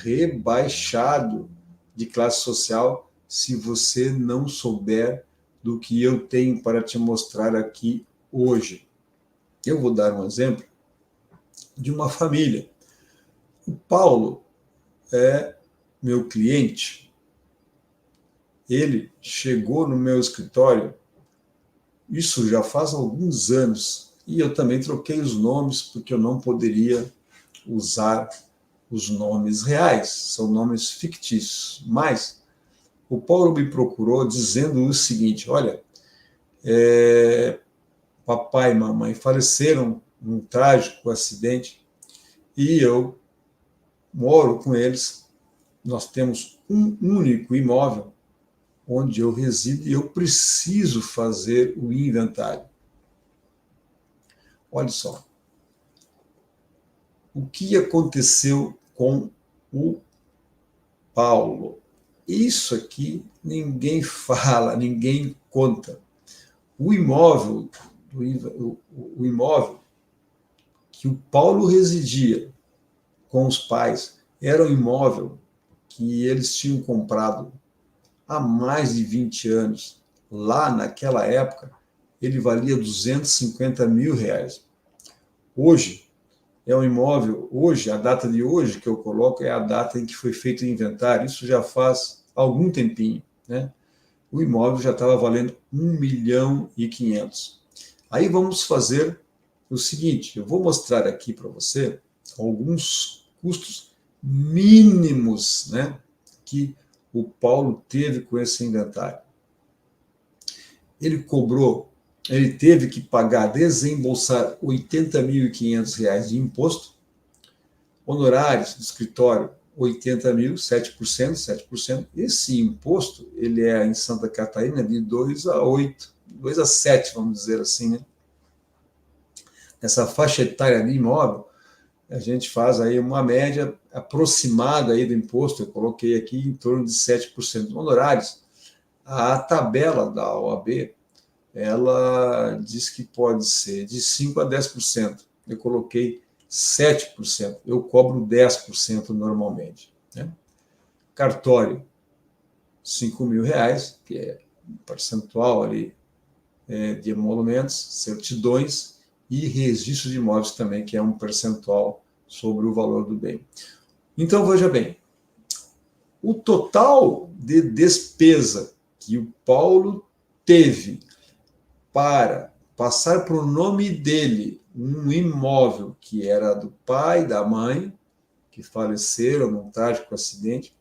rebaixado de classe social se você não souber do que eu tenho para te mostrar aqui hoje. Eu vou dar um exemplo de uma família. O Paulo é meu cliente. Ele chegou no meu escritório, isso já faz alguns anos, e eu também troquei os nomes, porque eu não poderia usar os nomes reais, são nomes fictícios. Mas o Paulo me procurou dizendo o seguinte: olha, papai e mamãe faleceram num trágico acidente e eu moro com eles. Nós temos um único imóvel onde eu resido e eu preciso fazer o inventário. Olha só, o que aconteceu com o Paulo? Isso aqui ninguém fala, ninguém conta. O imóvel que o Paulo residia com os pais era um imóvel que eles tinham comprado há mais de 20 anos. Lá naquela época, ele valia R$250 mil. Hoje, é um imóvel, hoje, a data de hoje que eu coloco é a data em que foi feito o inventário, isso já faz algum tempinho, né? O imóvel já estava valendo 1.500.000. Aí vamos fazer o seguinte, eu vou mostrar aqui para você alguns custos mínimos, né, que o Paulo teve com esse inventário. Ele teve que pagar, desembolsar R$80.500 de imposto, honorários do escritório, 80 mil, 7%. Esse imposto, ele é em Santa Catarina de 2 a 8, 2 a 7, vamos dizer assim, né? Nessa faixa etária de imóvel, a gente faz aí uma média aproximada aí do imposto, eu coloquei aqui em torno de 7%. Honorários, a tabela da OAB, ela diz que pode ser de 5% a 10%. Eu coloquei 7%. Eu cobro 10% normalmente, né? Cartório, R$5.000, que é um percentual ali de emolumentos, certidões e registro de imóveis também, que é um percentual sobre o valor do bem. Então, veja bem, o total de despesa que o Paulo teve para passar para o nome dele um imóvel que era do pai, da mãe, que faleceram num trágico acidente,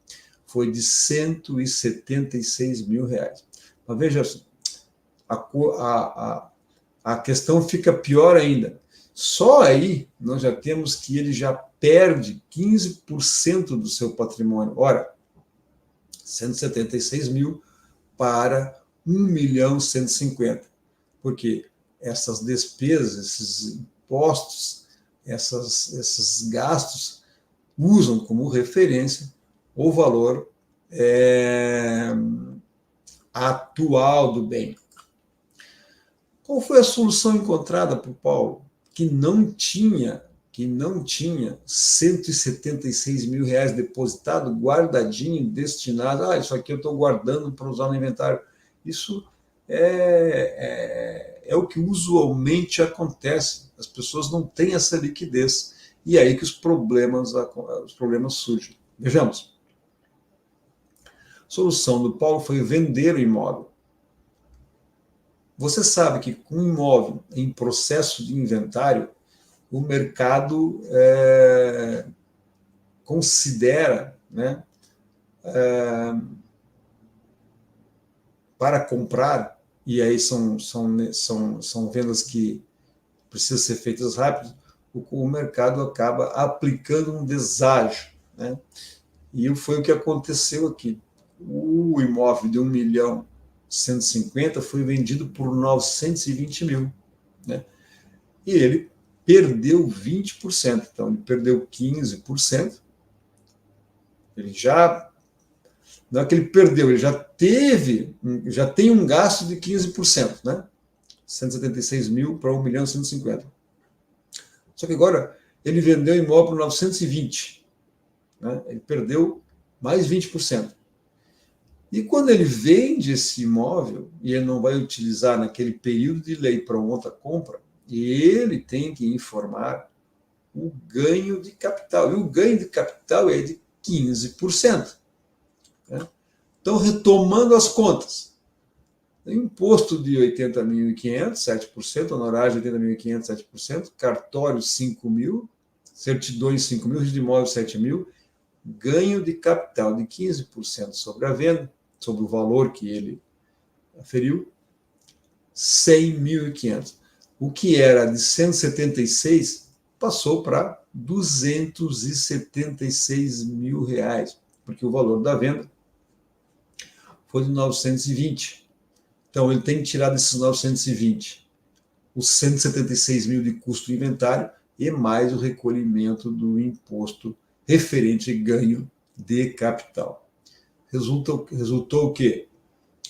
foi de R$176 mil. Mas veja, a questão fica pior ainda. Só aí nós já temos que ele já perde 15% do seu patrimônio. Ora, 176 mil para 1.150.000. Porque essas despesas, esses impostos, esses gastos usam como referência o valor atual do bem. Qual foi a solução encontrada por Paulo? Que não tinha R$176 mil depositado, guardadinho, destinado. Isso aqui eu estou guardando para usar no inventário. Isso é o que usualmente acontece. As pessoas não têm essa liquidez. E é aí que os problemas surgem. Vejamos. A solução do Paulo foi vender o imóvel. Você sabe que com um imóvel em processo de inventário, o mercado considera, né, para comprar, e aí são vendas que precisam ser feitas rápido, o mercado acaba aplicando um deságio, né? E foi o que aconteceu aqui. O imóvel de 1.150.000 foi vendido por 920 mil, né? E ele perdeu 20%, então ele perdeu 15%. Ele já, não é que ele perdeu, ele já tem um gasto de 15%, né? 176 mil para 1.150.000. Só que agora ele vendeu o imóvel por 920. né? Ele perdeu mais 20%. E quando ele vende esse imóvel, e ele não vai utilizar naquele período de lei para outra compra, ele tem que informar o ganho de capital. E o ganho de capital é de 15%. Né? Então, retomando as contas, imposto de 80.500, 7%, honorário de 80.500, 7%, cartório 5.000, certidões 5.000, registro de imóvel 7.000, ganho de capital de 15% sobre a venda, sobre o valor que ele aferiu, 100.500. O que era de 176 passou para 276 mil reais, porque o valor da venda foi de 920. Então, ele tem que tirar desses 920 os 176 mil de custo do inventário e mais o recolhimento do imposto referente a ganho de capital. Resultou o quê?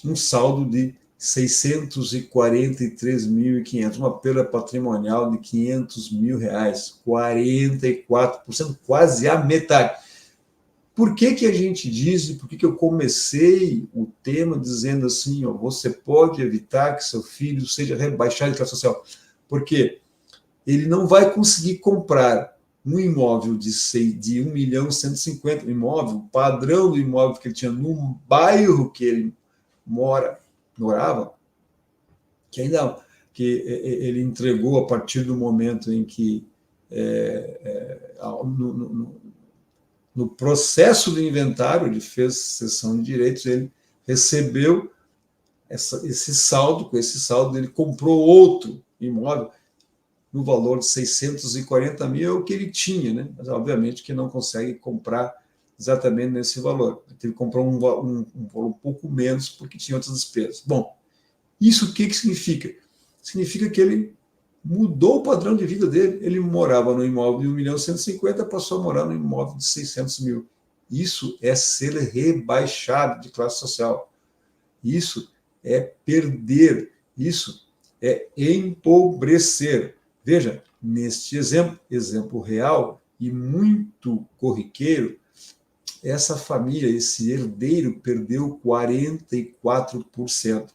Um saldo de 643.500, uma perda patrimonial de 500 mil reais, 44%, quase a metade. Por que a gente diz, e por que eu comecei o tema dizendo assim, ó, você pode evitar que seu filho seja rebaixado de classe social? Porque ele não vai conseguir comprar um imóvel de 1.150.000, um imóvel, padrão do imóvel que ele tinha no bairro que ele morava, que ainda que ele entregou a partir do momento em que no processo do inventário, ele fez cessão de direitos, ele recebeu esse saldo, com esse saldo ele comprou outro imóvel no valor de 640 mil, é o que ele tinha, né? Mas obviamente que não consegue comprar exatamente nesse valor. Ele teve que comprar um valor um pouco menos porque tinha outras despesas. Bom, isso o que significa? Significa que ele mudou o padrão de vida dele. Ele morava no imóvel de 1.150.000, passou a morar no imóvel de 600 mil. Isso é ser rebaixado de classe social. Isso é perder. Isso é empobrecer. Veja, neste exemplo real e muito corriqueiro, essa família, esse herdeiro, perdeu 44%.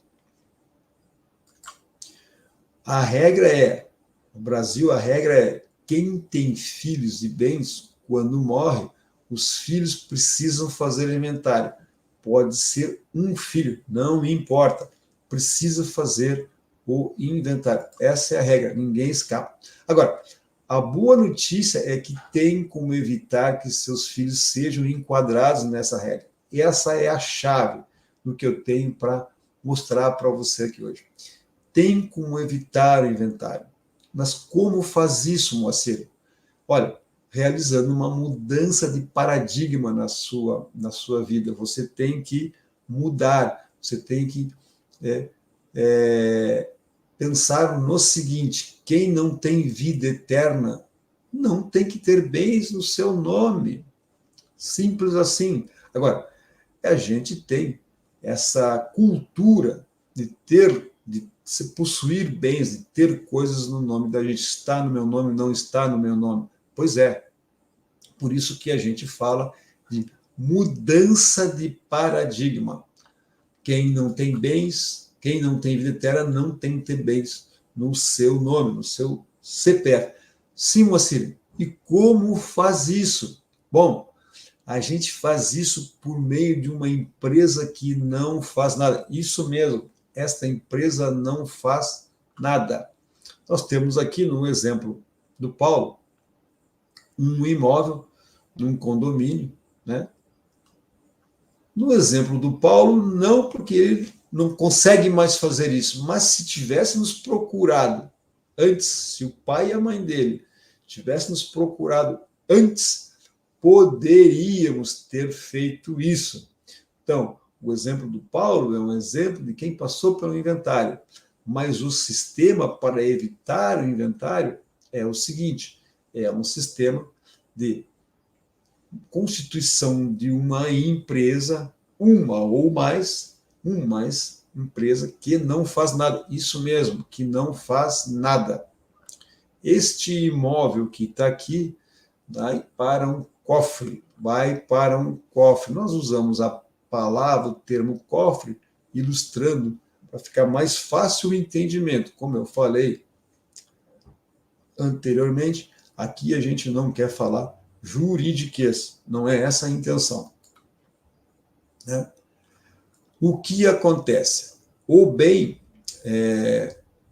A regra é, no Brasil, a regra é, quem tem filhos e bens, quando morre, os filhos precisam fazer inventário. Pode ser um filho, não importa. Precisa fazer o inventário. Essa é a regra, ninguém escapa. Agora, a boa notícia é que tem como evitar que seus filhos sejam enquadrados nessa regra. E essa é a chave do que eu tenho para mostrar para você aqui hoje. Tem como evitar o inventário. Mas como faz isso, Moacir? Olha, realizando uma mudança de paradigma na sua vida. Você tem que mudar, você tem que pensar no seguinte: quem não tem vida eterna não tem que ter bens no seu nome. Simples assim. Agora, a gente tem essa cultura de se possuir bens, de ter coisas no nome da gente. Está no meu nome, não está no meu nome. Pois é. Por isso que a gente fala de mudança de paradigma. Quem não tem bens, quem não tem vida eterna, não tem que ter bens no seu nome, no seu CPF. Sim, Moacir, e como faz isso? Bom, a gente faz isso por meio de uma empresa que não faz nada. Isso mesmo, esta empresa não faz nada. Nós temos aqui, no exemplo do Paulo, um imóvel num condomínio, né? No exemplo do Paulo, não, porque ele não consegue mais fazer isso, mas se tivéssemos procurado antes, se o pai e a mãe dele tivessem nos procurado antes, poderíamos ter feito isso. Então, o exemplo do Paulo é um exemplo de quem passou pelo inventário, mas o sistema para evitar o inventário é o seguinte: é um sistema de constituição de uma empresa, uma ou mais empresa que não faz nada. Isso mesmo, que não faz nada. Este imóvel que está aqui vai para um cofre, vai para um cofre. Nós usamos a palavra, o termo cofre, ilustrando, para ficar mais fácil o entendimento. Como eu falei anteriormente, aqui a gente não quer falar juridiquês, não é essa a intenção, né? O que acontece? O bem,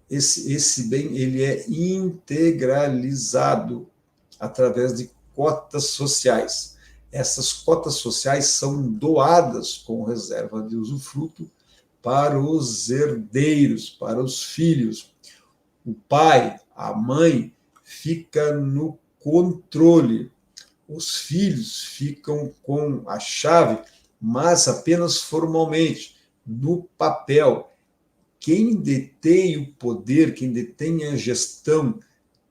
esse bem, ele é integralizado através de cotas sociais. Essas cotas sociais são doadas com reserva de usufruto para os herdeiros, para os filhos. O pai, a mãe, fica no controle. Os filhos ficam com a chave, mas apenas formalmente, no papel. Quem detém o poder, quem detém a gestão,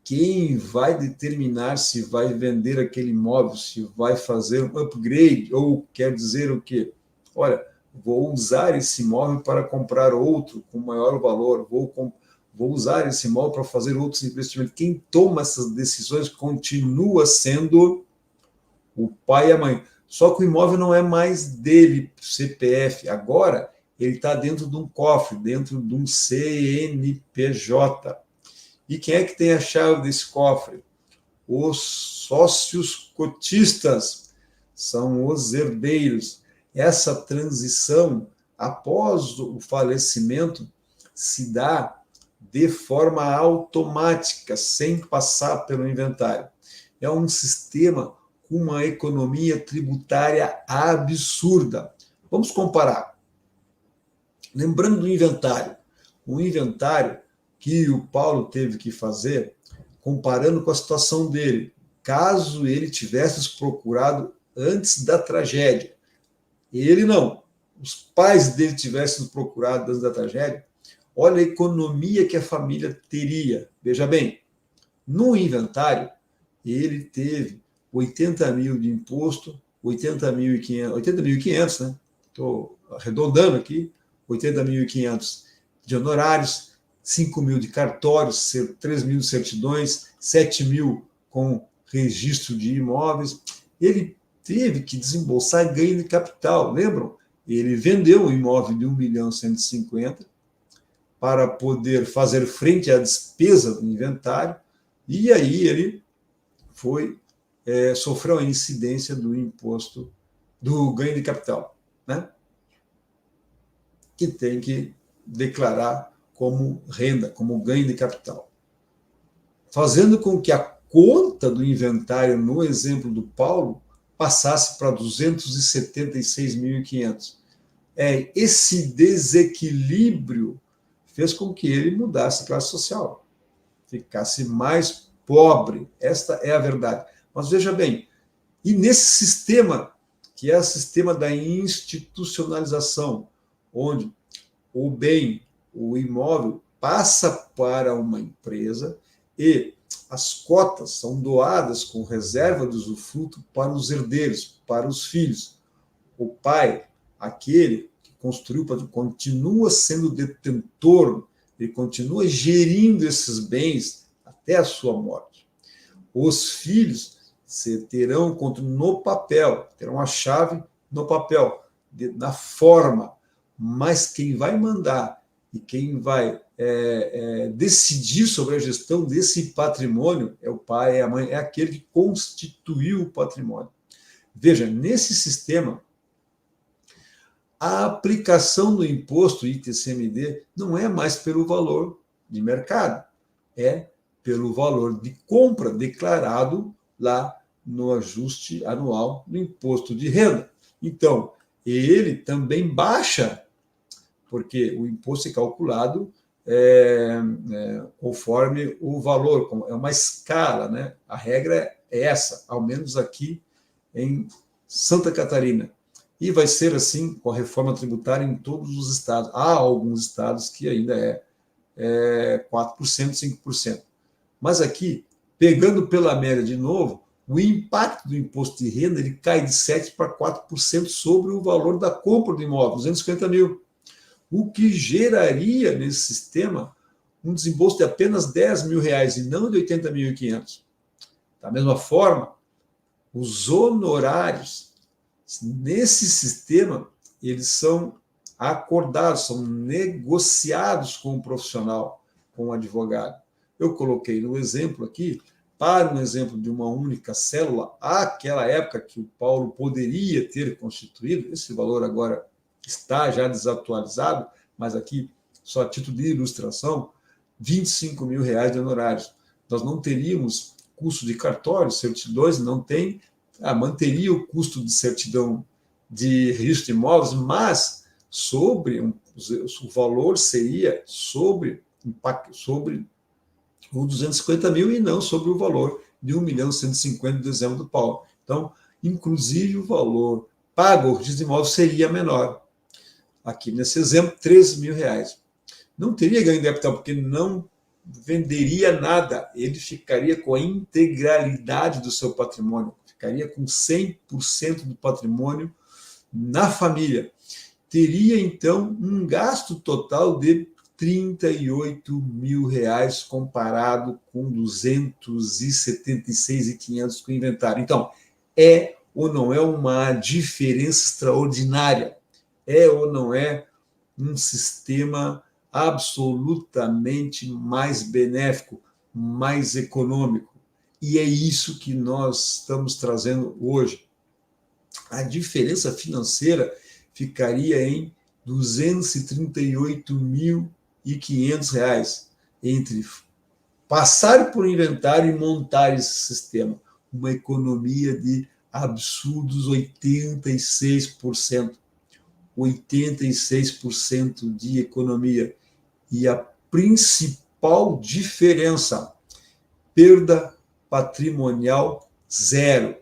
quem vai determinar se vai vender aquele imóvel, se vai fazer um upgrade, ou quer dizer o quê? Olha, vou usar esse imóvel para comprar outro com maior valor, vou usar esse imóvel para fazer outros investimentos. Quem toma essas decisões continua sendo o pai e a mãe. Só que o imóvel não é mais dele, CPF. Agora, ele está dentro de um cofre, dentro de um CNPJ. E quem é que tem a chave desse cofre? Os sócios cotistas, são os herdeiros. Essa transição, após o falecimento, se dá de forma automática, sem passar pelo inventário. É um sistema com uma economia tributária absurda. Vamos comparar. Lembrando do inventário. O inventário que o Paulo teve que fazer, comparando com a situação dele, caso ele tivesse procurado antes da tragédia. Ele não. Os pais dele tivessem procurado antes da tragédia. Olha a economia que a família teria. Veja bem, no inventário, ele teve 80 mil de imposto, 80.500, né? Estou arredondando aqui, 80.500 de honorários, 5 mil de cartórios, 3 mil de certidões, 7 mil com registro de imóveis. Ele teve que desembolsar ganho de capital, lembram? Ele vendeu um imóvel de 1.150.000 para poder fazer frente à despesa do inventário, e aí ele sofreu a incidência do imposto do ganho de capital, né? Que tem que declarar como renda, como ganho de capital, fazendo com que a conta do inventário, no exemplo do Paulo, passasse para 276.500. Esse desequilíbrio fez com que ele mudasse a classe social, ficasse mais pobre. Esta é a verdade. Mas veja bem, e nesse sistema, que é o sistema da institucionalização, onde o bem, o imóvel, passa para uma empresa e as cotas são doadas com reserva de usufruto para os herdeiros, para os filhos. O pai, aquele que construiu, continua sendo detentor, ele continua gerindo esses bens até a sua morte. Os filhos terão no papel, terão a chave no papel, na forma, mas quem vai mandar e quem vai decidir sobre a gestão desse patrimônio é o pai, é a mãe, é aquele que constituiu o patrimônio. Veja, nesse sistema, a aplicação do imposto ITCMD não é mais pelo valor de mercado, é pelo valor de compra declarado lá no ajuste anual do imposto de renda. Então, ele também baixa, porque o imposto é calculado conforme o valor, é uma escala, né? A regra é essa, ao menos aqui em Santa Catarina. E vai ser assim com a reforma tributária em todos os estados. Há alguns estados que ainda é 4%, 5%. Mas aqui, pegando pela média de novo, o impacto do imposto de renda ele cai de 7% para 4% sobre o valor da compra do imóvel, 250 mil. O que geraria nesse sistema um desembolso de apenas 10 mil reais e não de 80.500. Da mesma forma, Os honorários, nesse sistema, eles são acordados, são negociados com o profissional, com o advogado. Eu coloquei no exemplo aqui, para um exemplo de uma única célula, àquela época que o Paulo poderia ter constituído, esse valor agora está já desatualizado, mas aqui, só a título de ilustração, R$ 25 mil de honorários. Nós não teríamos custo de cartório, certidões, não tem, manteria o custo de certidão de registro de imóveis, mas o valor seria sobre o 250 mil e não sobre o valor de 1.150.000 de dezembro do Paulo. Então, inclusive, o valor pago ao registro de imóveis seria menor. Aqui, nesse exemplo, R$ 13 mil. Não teria ganho de capital, porque não venderia nada. Ele ficaria com a integralidade do seu patrimônio, ficaria com 100% do patrimônio na família. Teria, então, um gasto total de R$ 38 mil comparado com 276.500 com o inventário. Então, é ou não é uma diferença extraordinária? É ou não é um sistema absolutamente mais benéfico, mais econômico? E é isso que nós estamos trazendo hoje. A diferença financeira ficaria em R$ 238.500 entre passar por inventário e montar esse sistema. Uma economia de absurdos 86%. 86% de economia. E a principal diferença, perda patrimonial zero.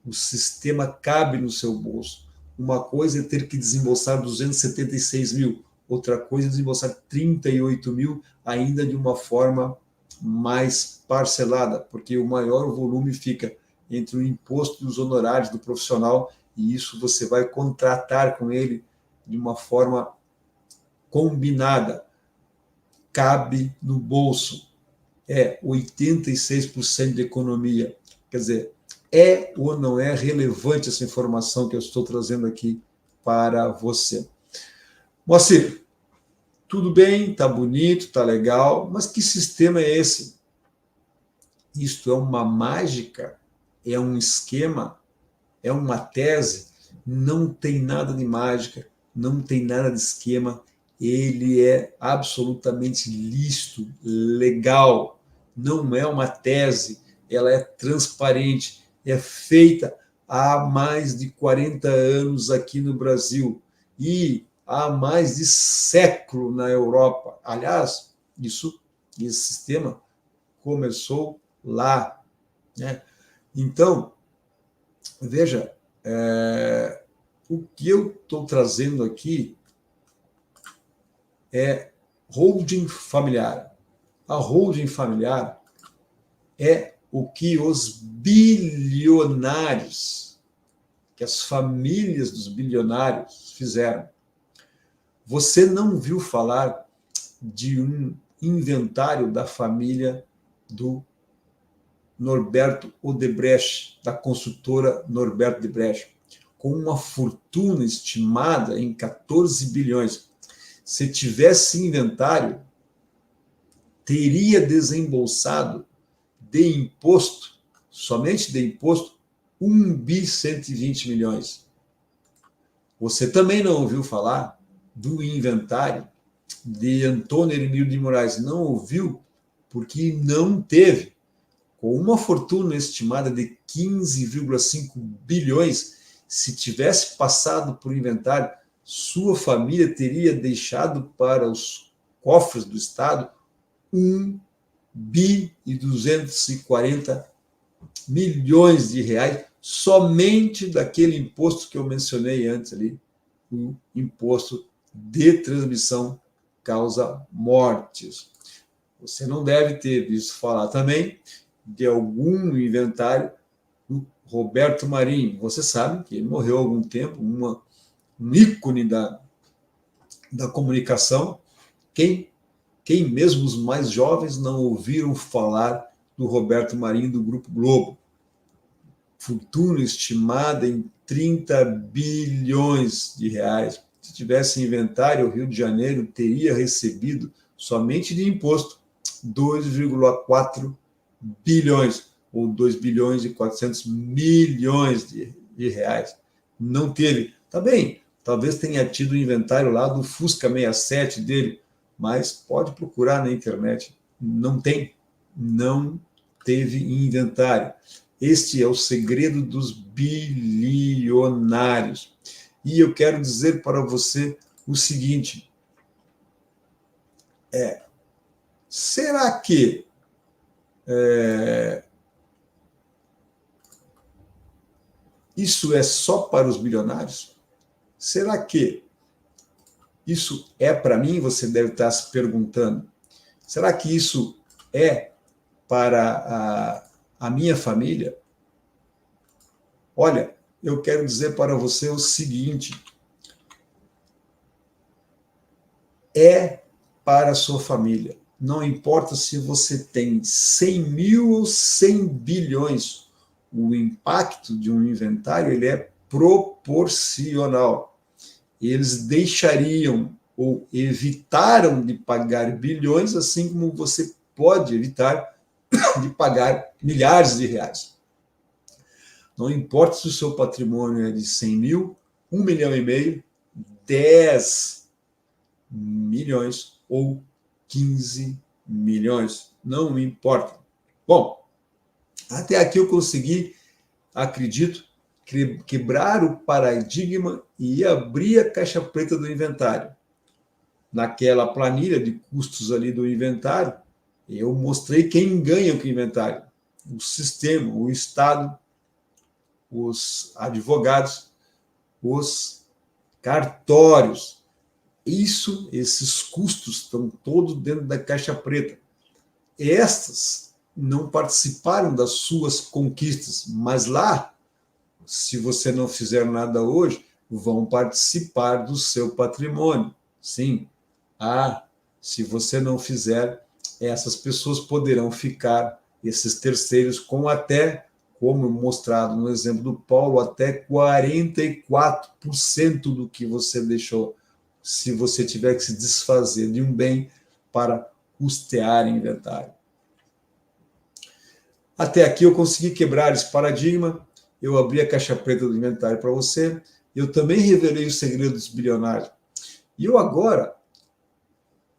O sistema cabe no seu bolso. Uma coisa é ter que desembolsar 276 mil, outra coisa é desembolsar 38 mil, ainda de uma forma mais parcelada, porque o maior volume fica entre o imposto e os honorários do profissional, e isso você vai contratar com ele de uma forma combinada. Cabe no bolso. É 86% de economia. Quer dizer, é ou não é relevante essa informação que eu estou trazendo aqui para você? Moacir, tudo bem, está bonito, está legal, mas que sistema é esse? Isto é uma mágica? É um esquema? É uma tese? Não tem nada de mágica, não tem nada de esquema, ele é absolutamente lícito, legal, não é uma tese, ela é transparente, é feita há mais de 40 anos aqui no Brasil e há mais de século na Europa. Aliás, esse sistema começou lá, né? Então, veja, o que eu estou trazendo aqui é holding familiar. A holding familiar é o que os bilionários, que as famílias dos bilionários fizeram. Você não viu falar de um inventário da família do Norberto Odebrecht, da construtora Norberto Odebrecht, com uma fortuna estimada em 14 bilhões. Se tivesse inventário, teria desembolsado de imposto, somente de imposto, 1.120 milhões. Você também não ouviu falar do inventário de Antônio Hermílio de Moraes? Não ouviu porque não teve. Com uma fortuna estimada de 15,5 bilhões, se tivesse passado por inventário, sua família teria deixado para os cofres do Estado 1.240 milhões de reais somente daquele imposto que eu mencionei antes ali, o imposto de transmissão causa mortes. Você não deve ter visto falar também de algum inventário do Roberto Marinho. Você sabe que ele morreu há algum tempo, um ícone da comunicação. Quem mesmo os mais jovens não ouviram falar do Roberto Marinho do Grupo Globo? fortuna estimada em 30 bilhões de reais. Se tivesse inventário, o Rio de Janeiro teria recebido, somente de imposto, 2,4 bilhões, ou 2 bilhões e 400 milhões de reais. Não teve. Tá bem, talvez tenha tido o inventário lá do Fusca 67 dele, mas pode procurar na internet. Não tem. Não teve inventário. Este é o segredo dos bilionários. E eu quero dizer para você o seguinte: será que isso é só para os bilionários? Será que isso é para mim? Você deve estar se perguntando. Será que isso é para a minha família? Olha, eu quero dizer para você o seguinte: é para a sua família. Não importa se você tem 100 mil ou 100 bilhões, o impacto de um inventário ele é proporcional. Eles deixariam ou evitaram de pagar bilhões, assim como você pode evitar de pagar milhares de reais. Não importa se o seu patrimônio é de 100 mil, 1,5 milhão, 10 milhões ou 15 milhões, não importa. Bom, até aqui eu consegui, acredito, quebrar o paradigma e abrir a caixa preta do inventário. Naquela planilha de custos ali do inventário, eu mostrei quem ganha com o inventário: o sistema, o Estado, os advogados, os cartórios. Esses custos estão todos dentro da caixa preta. Estas não participaram das suas conquistas, mas lá, se você não fizer nada hoje, vão participar do seu patrimônio. Sim. Se você não fizer, essas pessoas poderão ficar, esses terceiros, com até, como mostrado no exemplo do Paulo, até 44% do que você deixou, se você tiver que se desfazer de um bem para custear inventário. Até aqui eu consegui quebrar esse paradigma, eu abri a caixa preta do inventário para você, eu também revelei os segredos dos bilionários. E eu agora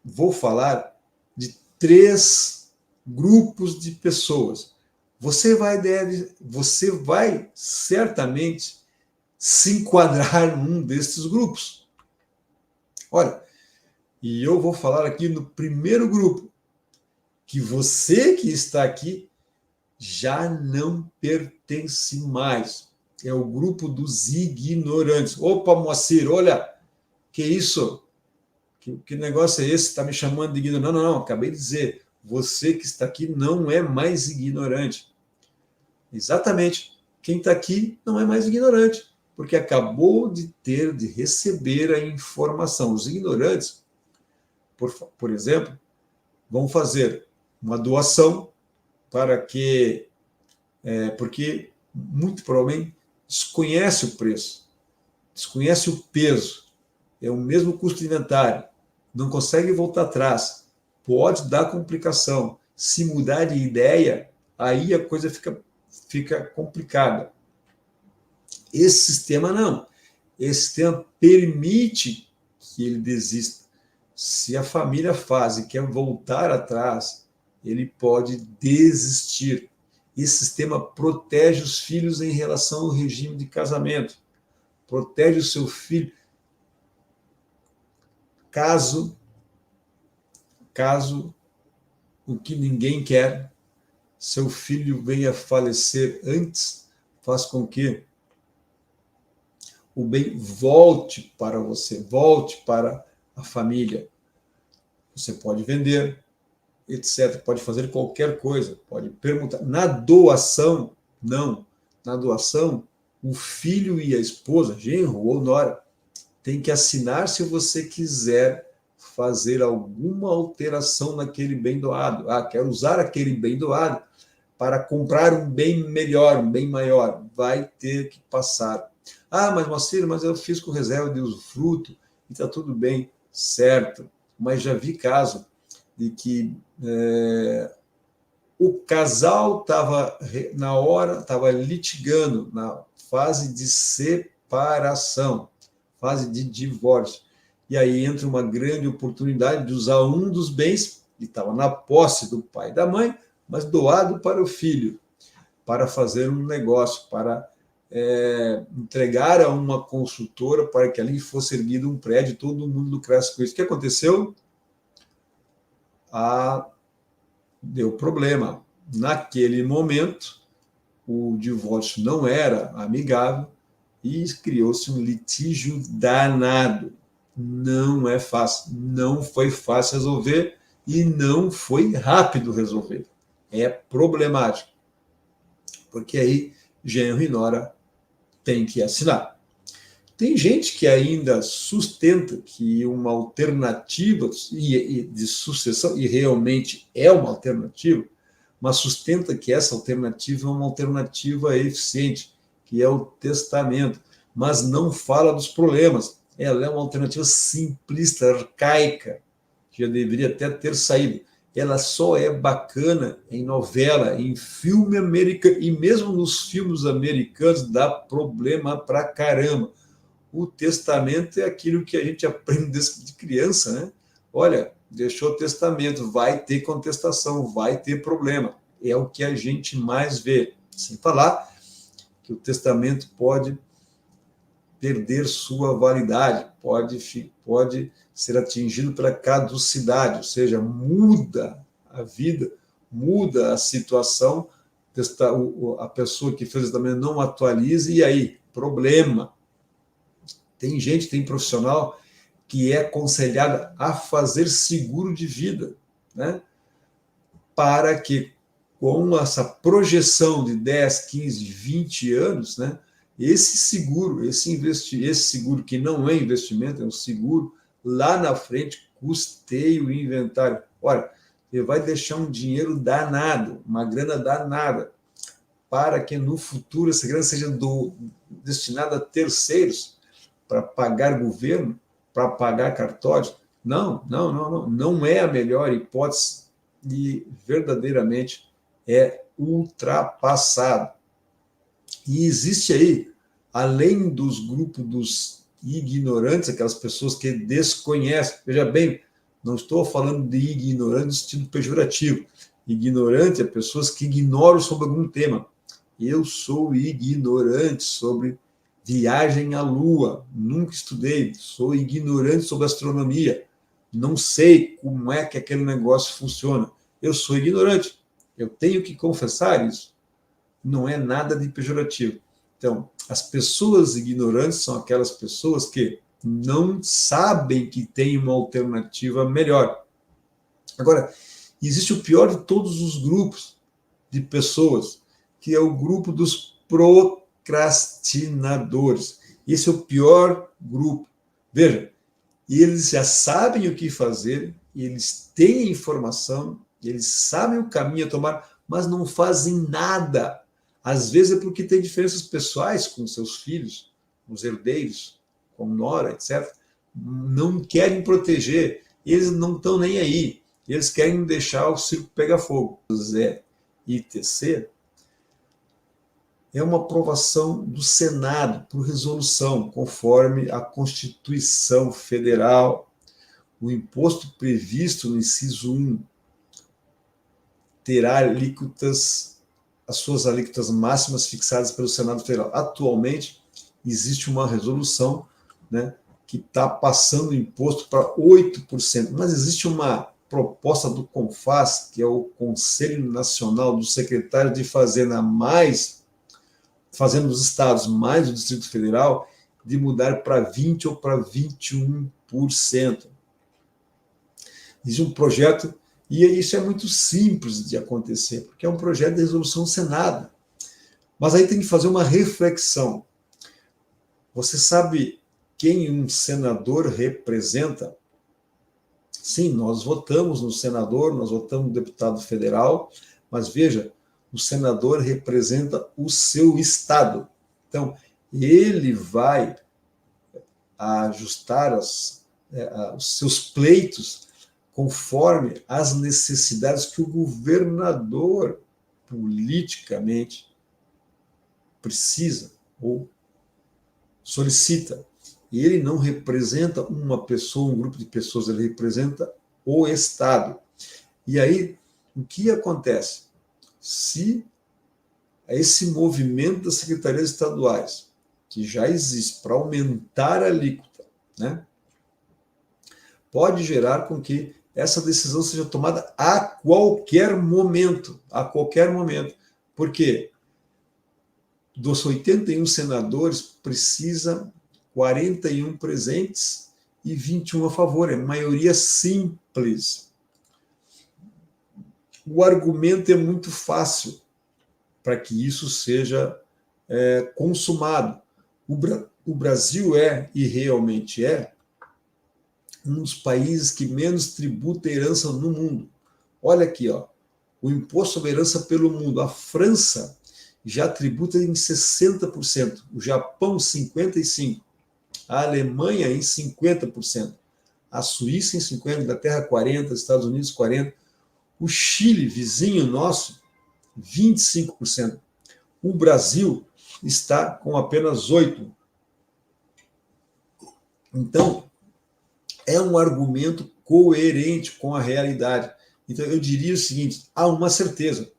vou falar de 3 grupos de pessoas. Você vai certamente se enquadrar num desses grupos. Olha, e eu vou falar aqui no primeiro grupo, que você que está aqui já não pertence mais. É o grupo dos ignorantes. Opa, Moacir, olha, que isso? Que negócio é esse? Está me chamando de ignorante? Não, acabei de dizer. Você que está aqui não é mais ignorante. Exatamente. Quem está aqui não é mais ignorante, porque acabou de receber a informação. Os ignorantes, por exemplo, vão fazer uma doação para que, porque muito provavelmente desconhece o preço, desconhece o peso, é o mesmo custo de inventário, não consegue voltar atrás, pode dar complicação. Se mudar de ideia, aí a coisa fica complicada. Esse sistema não. Esse sistema permite que ele desista. Se a família faz e quer voltar atrás, ele pode desistir. Esse sistema protege os filhos em relação ao regime de casamento. Protege o seu filho caso o que ninguém quer, seu filho venha falecer antes, faz com que o bem volte para você, volte para a família. Você pode vender, etc. Pode fazer qualquer coisa, pode perguntar. Na doação, não. Na doação, o filho e a esposa, genro ou nora, tem que assinar se você quiser fazer alguma alteração naquele bem doado. Quero usar aquele bem doado para comprar um bem melhor, um bem maior, vai ter que passar. Ah, mas Moacir, mas eu fiz com reserva de usufruto e está tudo bem, certo. Mas já vi caso de que o casal estava, na hora, estava litigando, na fase de separação, fase de divórcio. E aí entra uma grande oportunidade de usar um dos bens que estava na posse do pai e da mãe, mas doado para o filho, para fazer um negócio, para entregar a uma consultora para que ali fosse erguido um prédio, todo mundo lucrasse com isso. O que aconteceu? Deu problema. Naquele momento, o divórcio não era amigável e criou-se um litígio danado. Não é fácil, não foi fácil resolver e não foi rápido resolver. É problemático, porque aí genro e nora tem que assinar. Tem gente que ainda sustenta que uma alternativa de sucessão, e realmente é uma alternativa, mas sustenta que essa alternativa é uma alternativa eficiente, que é o testamento, mas não fala dos problemas. Ela é uma alternativa simplista, arcaica, que já deveria até ter saído. Ela só é bacana em novela, em filme americano, e mesmo nos filmes americanos dá problema pra caramba. O testamento é aquilo que a gente aprende desde criança, né? Olha, deixou o testamento, vai ter contestação, vai ter problema. É o que a gente mais vê. Sem falar que o testamento pode perder sua validade, pode ser atingido pela caducidade, ou seja, muda a vida, muda a situação, a pessoa que fez o testamento não atualiza, e aí, problema. Tem gente, tem profissional que é aconselhada a fazer seguro de vida, né? Para que, com essa projeção de 10, 15, 20 anos, né, esse seguro, esse seguro que não é investimento, é um seguro, lá na frente custeie o inventário. Olha, você vai deixar um dinheiro danado, uma grana danada, para que no futuro essa grana seja destinada a terceiros, para pagar governo, para pagar cartórios. Não é a melhor hipótese e verdadeiramente é ultrapassado. E existe aí, além dos grupos dos ignorantes, aquelas pessoas que desconhecem, veja bem, não estou falando de ignorante no sentido pejorativo. Ignorante é pessoas que ignoram sobre algum tema. Eu sou ignorante sobre viagem à Lua, nunca estudei, sou ignorante sobre astronomia, não sei como é que aquele negócio funciona. Eu sou ignorante, eu tenho que confessar isso. Não é nada de pejorativo. Então, as pessoas ignorantes são aquelas pessoas que não sabem que tem uma alternativa melhor. Agora, existe o pior de todos os grupos de pessoas, que é o grupo dos procrastinadores. Esse é o pior grupo. Veja, eles já sabem o que fazer, eles têm informação, eles sabem o caminho a tomar, mas não fazem nada. Às vezes é porque tem diferenças pessoais com seus filhos, com os herdeiros, com nora, etc. Não querem proteger, eles não estão nem aí. Eles querem deixar o circo pegar fogo. Zé ITC é uma aprovação do Senado por resolução, conforme a Constituição Federal. O imposto previsto no inciso 1 terá as suas alíquotas máximas fixadas pelo Senado Federal. Atualmente, existe uma resolução, né, que está passando o imposto para 8%, mas existe uma proposta do CONFAZ, que é o Conselho Nacional dos Secretários de Fazenda, fazendo os estados mais o Distrito Federal, de mudar para 20% ou para 21%. Existe um projeto, e isso é muito simples de acontecer, porque é um projeto de resolução do Senado. Mas aí tem que fazer uma reflexão. Você sabe quem um senador representa? Sim, nós votamos no senador, nós votamos no deputado federal, mas veja, O senador representa o seu estado. Então, ele vai ajustar os seus pleitos conforme as necessidades que o governador politicamente precisa ou solicita. E ele não representa uma pessoa, um grupo de pessoas, ele representa o Estado. E aí, o que acontece? Se esse movimento das secretarias estaduais, que já existe para aumentar a alíquota, né, pode gerar com que essa decisão seja tomada a qualquer momento, porque dos 81 senadores, precisa 41 presentes e 21 a favor, é maioria simples. O argumento é muito fácil para que isso seja consumado. O Brasil é, e realmente é, um dos países que menos tributa herança no mundo. Olha aqui, ó, o imposto sobre herança pelo mundo. A França já tributa em 60%, o Japão 55%, a Alemanha em 50%, a Suíça em 50%, a Inglaterra 40%, Estados Unidos 40%, o Chile, vizinho nosso, 25%. O Brasil está com apenas 8%. Então, é um argumento coerente com a realidade. Então, eu diria o seguinte, há uma certeza,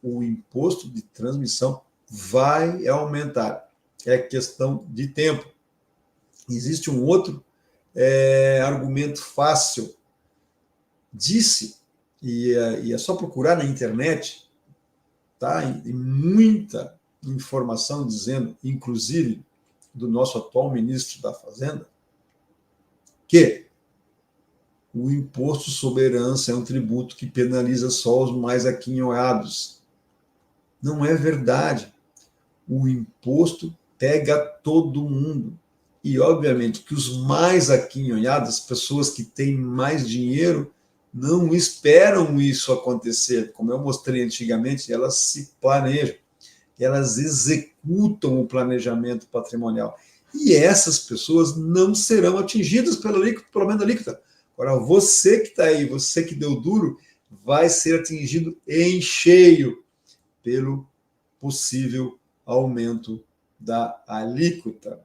o imposto de transmissão vai aumentar. É questão de tempo. Existe um outro argumento fácil. Disse, e é só procurar na internet, tá? E muita informação dizendo, inclusive do nosso atual ministro da Fazenda, que o imposto sobre herança é um tributo que penaliza só os mais aquinhoados. Não é verdade. O imposto pega todo mundo. E, obviamente, que os mais aquinhoados, as pessoas que têm mais dinheiro, não esperam isso acontecer. Como eu mostrei antigamente, elas se planejam, elas executam o planejamento patrimonial. E essas pessoas não serão atingidas pelo aumento da alíquota. Agora, você que está aí, você que deu duro, vai ser atingido em cheio pelo possível aumento da alíquota.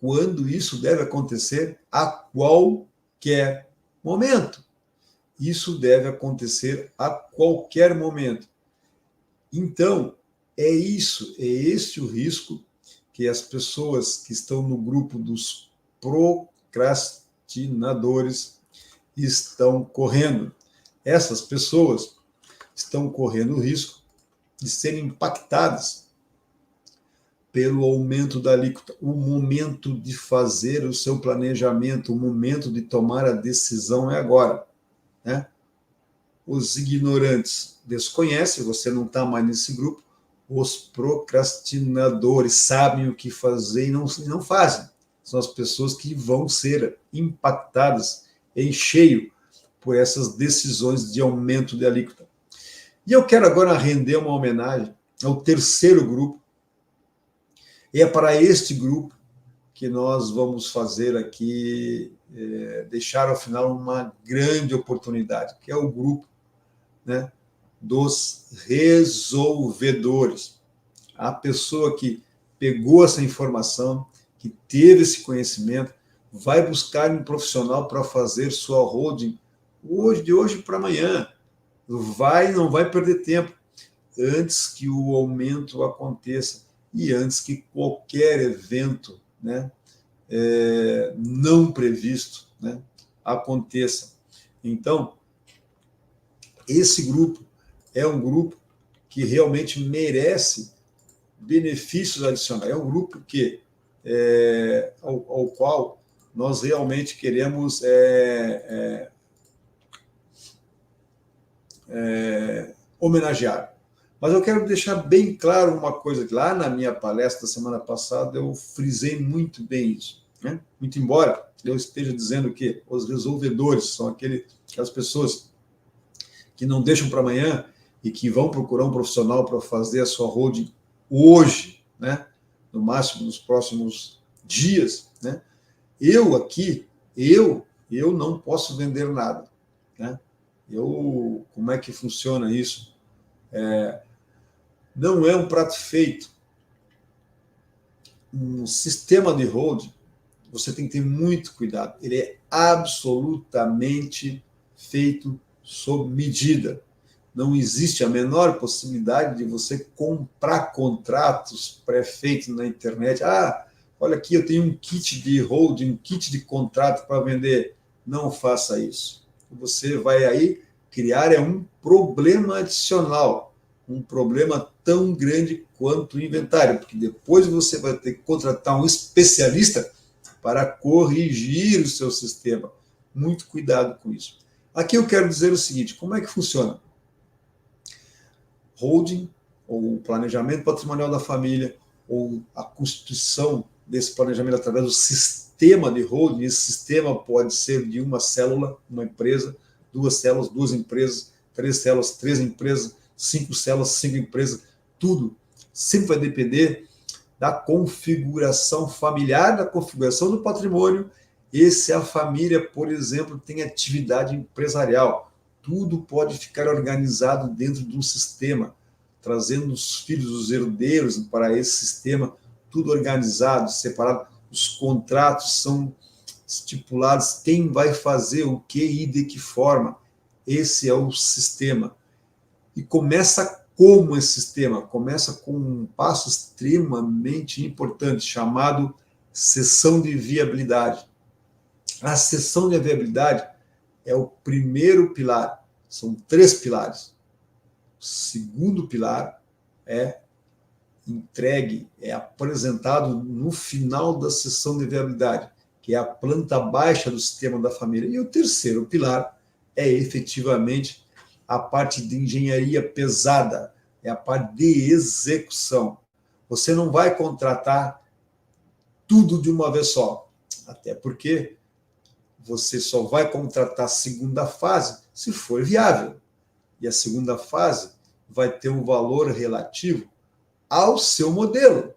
Quando isso deve acontecer? A qualquer momento. Isso deve acontecer a qualquer momento. Então, é esse o risco que as pessoas que estão no grupo dos procrastinadores estão correndo. Essas pessoas estão correndo o risco de serem impactadas pelo aumento da alíquota. O momento de fazer o seu planejamento, o momento de tomar a decisão é agora, né? Os ignorantes desconhecem, você não está mais nesse grupo. Os procrastinadores sabem o que fazer e não fazem. São as pessoas que vão ser impactadas em cheio por essas decisões de aumento de alíquota. E eu quero agora render uma homenagem ao terceiro grupo. E é para este grupo que nós vamos fazer aqui, deixar ao final uma grande oportunidade, que é o grupo, né, dos resolvedores. A pessoa que pegou essa informação, que teve esse conhecimento, vai buscar um profissional para fazer sua holding de hoje para amanhã. Não vai perder tempo antes que o aumento aconteça e antes que qualquer evento, né, não previsto, né, aconteça. Então, esse grupo é um grupo que realmente merece benefícios adicionais. É um grupo que, ao qual nós realmente queremos homenagear. Mas eu quero deixar bem claro uma coisa, que lá na minha palestra da semana passada eu frisei muito bem isso, né? Muito embora eu esteja dizendo que os resolvedores são aquelas pessoas que não deixam para amanhã e que vão procurar um profissional para fazer a sua holding hoje, né? No máximo nos próximos dias, né? Eu aqui, eu não posso vender nada, né? Como é que funciona isso? Não é um prato feito. Um sistema de holding, você tem que ter muito cuidado. Ele é absolutamente feito sob medida. Não existe a menor possibilidade de você comprar contratos pré-feitos na internet. Ah, olha aqui, eu tenho um kit de holding, um kit de contrato para vender. Não faça isso. Você vai aí criar um problema adicional, um problema tão grande quanto o inventário, porque depois você vai ter que contratar um especialista para corrigir o seu sistema. Muito cuidado com isso. Aqui eu quero dizer o seguinte, como é que funciona? Holding, ou planejamento patrimonial da família, ou a constituição desse planejamento através do sistema de holding. Esse sistema pode ser de uma célula, uma empresa, duas células, duas empresas, três células, três empresas, cinco células, cinco empresas, tudo. Sempre vai depender da configuração familiar, da configuração do patrimônio, e se a família, por exemplo, tem atividade empresarial. Tudo pode ficar organizado dentro de um sistema, trazendo os filhos, os herdeiros para esse sistema, tudo organizado, separado. Os contratos são estipulados, quem vai fazer o que e de que forma. Esse é o sistema. E começa como esse sistema? Começa com um passo extremamente importante, chamado seção de viabilidade. A seção de viabilidade é o primeiro pilar. São três pilares. O segundo pilar é entregue, é apresentado no final da sessão de viabilidade, que é a planta baixa do sistema da família. E o terceiro pilar é efetivamente a parte de engenharia pesada, é a parte de execução. Você não vai contratar tudo de uma vez só, até porque você só vai contratar a segunda fase se for viável. E a segunda fase vai ter um valor relativo ao seu modelo,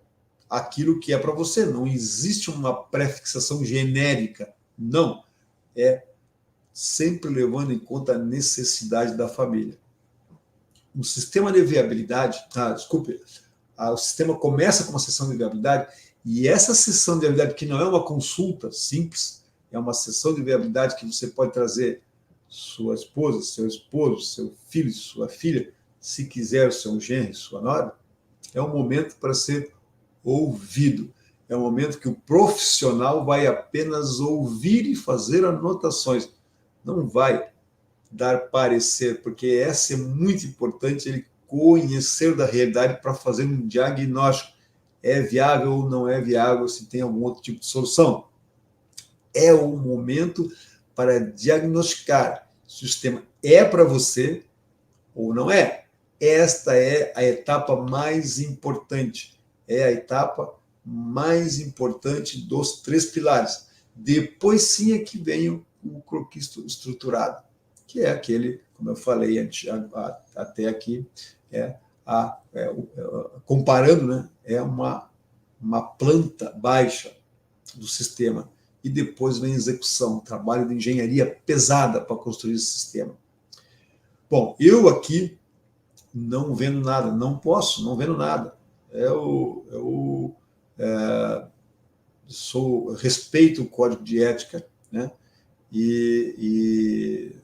aquilo que é para você. Não existe uma pré-fixação genérica, não. É sempre levando em conta a necessidade da família. O sistema de viabilidade, o sistema começa com uma sessão de viabilidade, e essa sessão de viabilidade, que não é uma consulta simples, é uma sessão de viabilidade que você pode trazer sua esposa, seu esposo, seu filho, sua filha, se quiser, o seu genro, sua nora. É um momento para ser ouvido. É um momento que o profissional vai apenas ouvir e fazer anotações. Não vai dar parecer, porque essa é muito importante, ele conhecer da realidade para fazer um diagnóstico. É viável ou não é viável, se tem algum outro tipo de solução. É o momento para diagnosticar se o sistema é para você ou não é. Esta é a etapa mais importante. É a etapa mais importante dos três pilares. Depois sim é que vem o croquis estruturado, que é aquele, como eu falei até aqui, comparando, né, é uma planta baixa do sistema. E depois vem a execução, trabalho de engenharia pesada para construir esse sistema. Bom, eu aqui não vendo nada, não posso, não vendo nada. Eu respeito o código de ética, né? E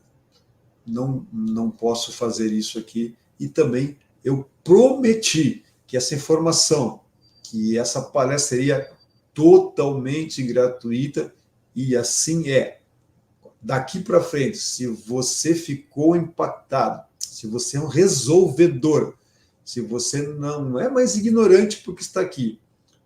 não posso fazer isso aqui. E também eu prometi que essa informação, que essa palestra seria totalmente gratuita, e assim é. Daqui para frente, se você ficou impactado, se você é um resolvedor, se você não é mais ignorante porque está aqui,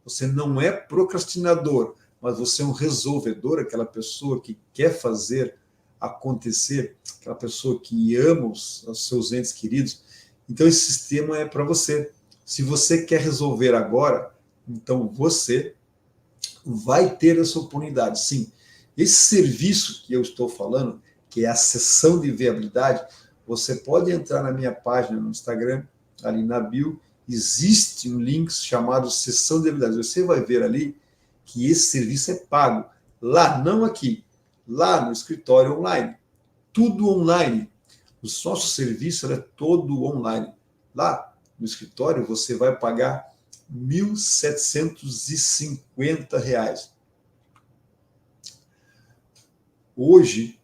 você não é procrastinador, mas você é um resolvedor, aquela pessoa que quer fazer acontecer, aquela pessoa que ama os seus entes queridos, então esse sistema é para você. Se você quer resolver agora, então você vai ter essa oportunidade, sim. Esse serviço que eu estou falando, que é a sessão de viabilidade, você pode entrar na minha página no Instagram, ali na bio, existe um link chamado Sessão de Habilidades. Você vai ver ali que esse serviço é pago. Lá, não aqui, lá no escritório online. Tudo online. O nosso serviço é todo online. Lá no escritório você vai pagar R$ 1.750. Hoje,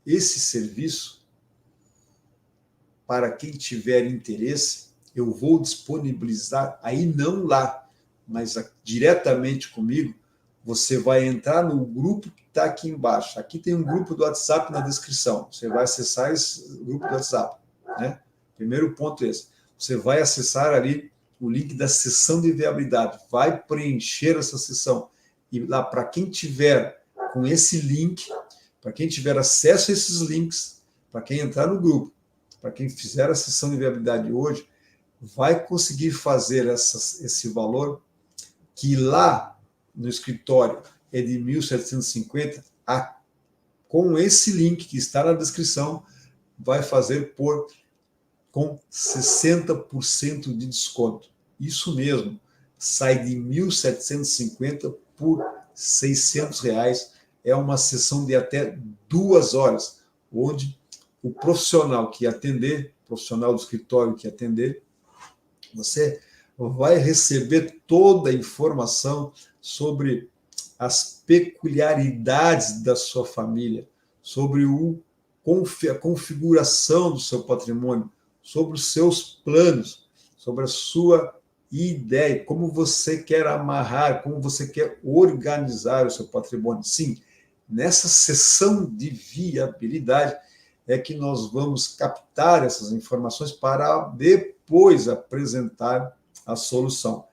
esse serviço, para quem tiver interesse, eu vou disponibilizar, aí não lá, mas diretamente comigo, você vai entrar no grupo que está aqui embaixo. Aqui tem um grupo do WhatsApp na descrição. Você vai acessar esse grupo do WhatsApp, né? Primeiro ponto é esse. Você vai acessar ali o link da sessão de viabilidade. Vai preencher essa sessão. E lá, para quem tiver com esse link, para quem tiver acesso a esses links, para quem entrar no grupo, para quem fizer a sessão de viabilidade hoje, vai conseguir fazer esse valor que lá no escritório é de 1.750, com esse link que está na descrição, vai fazer com 60% de desconto. Isso mesmo, sai de 1.750 por R$ 600. É uma sessão de até 2 horas, onde o profissional que atender, profissional do escritório que atender, você vai receber toda a informação sobre as peculiaridades da sua família, sobre a configuração do seu patrimônio, sobre os seus planos, sobre a sua ideia, como você quer amarrar, como você quer organizar o seu patrimônio. Sim, nessa sessão de viabilidade é que nós vamos captar essas informações para depois apresentar a solução.